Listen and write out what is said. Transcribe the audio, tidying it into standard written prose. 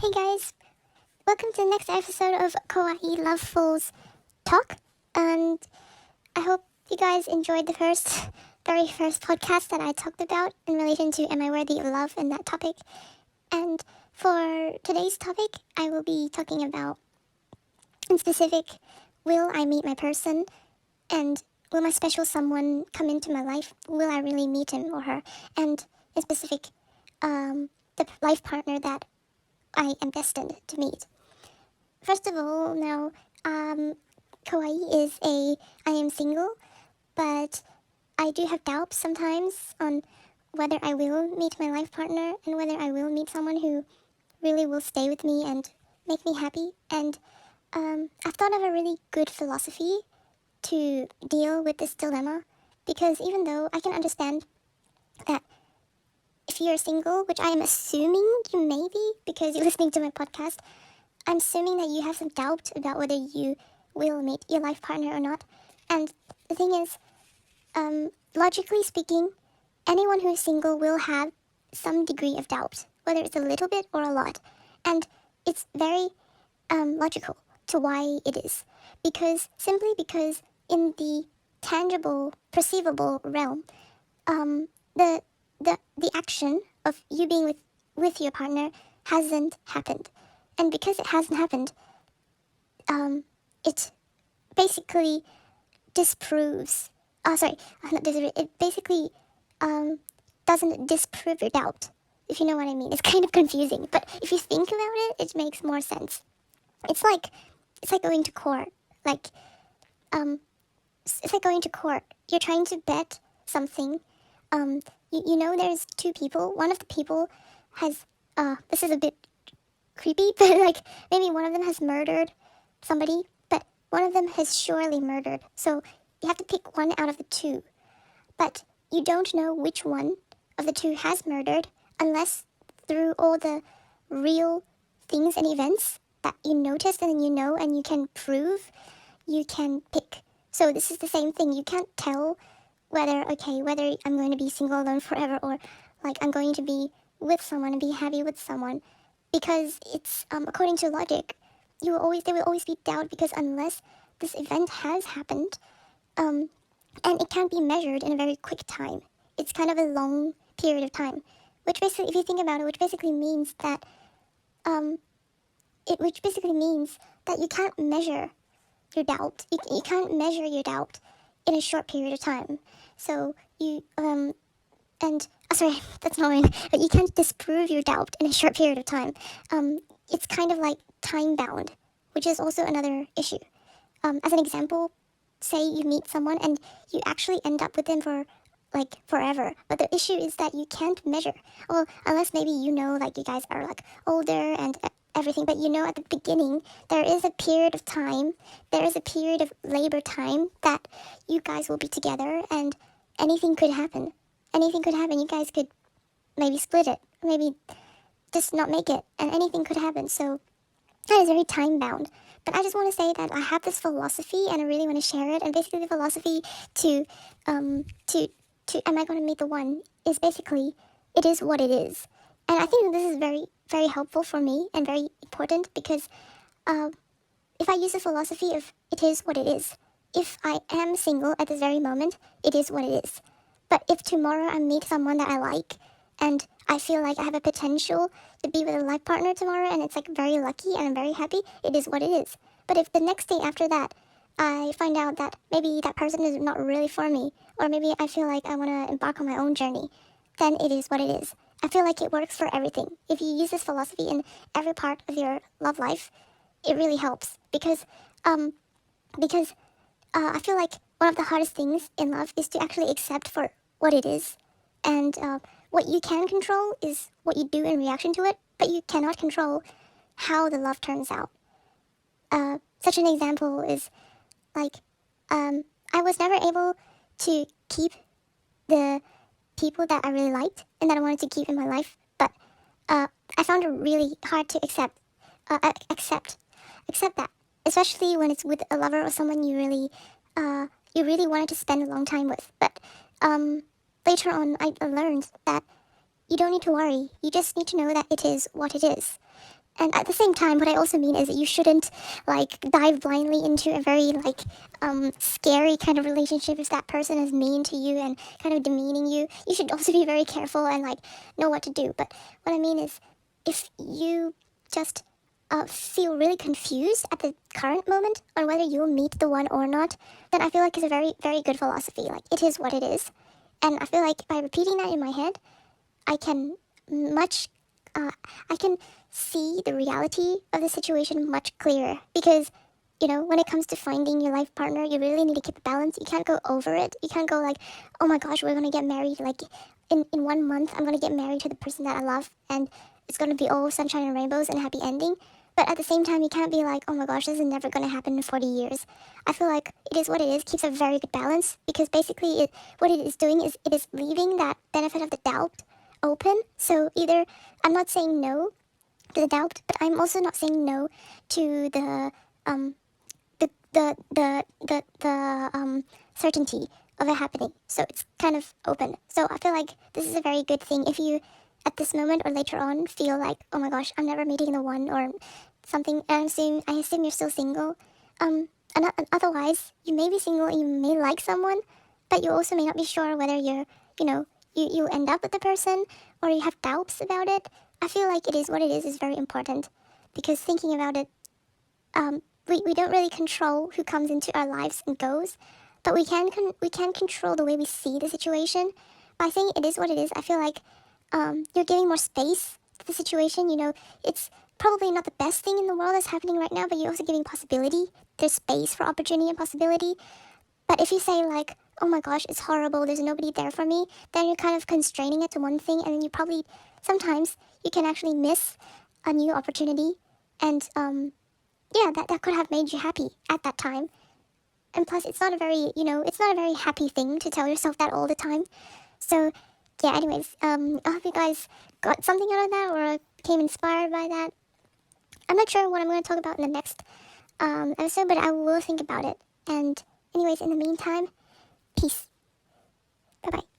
Hey guys, welcome to the next episode of Kawaii Loveful's Talk. And I hope you guys enjoyed the very first podcast that I talked about in relation to Am I Worthy of Love and that topic. And for today's topic, I will be talking about, in specific, will I meet my person? And will my special someone come into my life? Will I really meet him or her? And in specific, the life partner that I am destined to meet. First of all, now, Kawaii I am single, but I do have doubts sometimes on whether I will meet my life partner and whether I will meet someone who really will stay with me and make me happy. And I've thought of a really good philosophy to deal with this dilemma, because even though I can understand that if you're single, which I am assuming you may be because you're listening to my podcast, I'm assuming that you have some doubt about whether you will meet your life partner or not. And the thing is, logically speaking, anyone who is single will have some degree of doubt, whether it's a little bit or a lot. And it's very logical to why it is. Simply because in the tangible, perceivable realm, the action of you being with your partner hasn't happened. And because it hasn't happened, it basically disproves, it basically doesn't disprove your doubt, if you know what I mean. It's kind of confusing, but if you think about it, it makes more sense. It's like going to court. It's like going to court. You're trying to bet something. You know there's two people. One of the people has, this is a bit creepy, but maybe one of them has murdered somebody, but one of them has surely murdered. So you have to pick one out of the two. But you don't know which one of the two has murdered unless through all the real things and events that you noticed and you know and you can prove, you can pick. So this is the same thing. You can't tell whether I'm going to be single alone forever or I'm going to be with someone and be happy with someone, because it's according to logic, there will always be doubt, because unless this event has happened, and it can't be measured in a very quick time. It's kind of a long period of time, which basically, if you think about it, which basically means that you can't measure your doubt. You can't measure your doubt in a short period of time. So that's not right. But you can't disprove your doubt in a short period of time. It's kind of like time bound, which is also another issue. As an example, say you meet someone and you actually end up with them for forever. But the issue is that you can't measure. Well, unless maybe you guys are older and everything, but at the beginning there is a period of time, there is a period of labor time that you guys will be together, and anything could happen. You guys could maybe split it, maybe just not make it, and anything could happen. So that is very time bound. But I just want to say that I have this philosophy and I really want to share it. And basically the philosophy to am I going to meet the one is basically, it is what it is. And I think this is very, very helpful for me and very important, because if I use the philosophy of it is what it is, if I am single at this very moment, it is what it is. But if tomorrow I meet someone that I like and I feel like I have a potential to be with a life partner tomorrow, and it's very lucky and I'm very happy, it is what it is. But if the next day after that I find out that maybe that person is not really for me, or maybe I feel like I want to embark on my own journey, then it is what it is. I feel like it works for everything. If you use this philosophy in every part of your love life, it really helps. Because I feel like one of the hardest things in love is to actually accept for what it is. And what you can control is what you do in reaction to it, but you cannot control how the love turns out. Such an example is I was never able to keep the people that I really liked and that I wanted to keep in my life, but I found it really hard to accept that, especially when it's with a lover or someone you really wanted to spend a long time with. But later on, I learned that you don't need to worry. You just need to know that it is what it is. And at the same time, what I also mean is that you shouldn't like dive blindly into a very like scary kind of relationship if that person is mean to you and kind of demeaning you. You should also be very careful and like know what to do. But what I mean is, if you just feel really confused at the current moment on whether you'll meet the one or not, then I feel like it's a very, very good philosophy. Like, it is what it is. And I feel like by repeating that in my head, I can much, I can see the reality of the situation much clearer. Because, you know, when it comes to finding your life partner, you really need to keep a balance. You can't go over it. You can't go like, oh my gosh, we're going to get married. Like, in 1 month, I'm going to get married to the person that I love. And it's going to be all sunshine and rainbows and happy ending. But at the same time, you can't be like, oh my gosh, this is never going to happen in 40 years. I feel like it is what it is, keeps a very good balance, because basically what it is doing is it is leaving that benefit of the doubt open. So either I'm not saying no to the doubt, but I'm also not saying no to the certainty of it happening. So it's kind of open. So I feel like this is a very good thing if you at this moment or later on feel like, oh my gosh, I'm never meeting the one or something. And I assume you're still single. And otherwise, you may be single and you may like someone, but you also may not be sure whether you're, you end up with the person or you have doubts about it. I feel like it is what it is very important, because thinking about it, we don't really control who comes into our lives and goes, but we can control the way we see the situation. By saying it is what it is, I feel like you're giving more space to the situation. You know, it's probably not the best thing in the world that's happening right now, but you're also giving possibility. There's space for opportunity and possibility. But if you say like, oh my gosh, it's horrible, there's nobody there for me, then you're kind of constraining it to one thing, and then you probably, sometimes, you can actually miss a new opportunity. And yeah, that could have made you happy at that time. And plus, it's not a very, it's not a very happy thing to tell yourself that all the time. So yeah, anyways, I hope you guys got something out of that or became inspired by that. I'm not sure what I'm going to talk about in the next episode, but I will think about it. And anyways, in the meantime, peace. Bye-bye.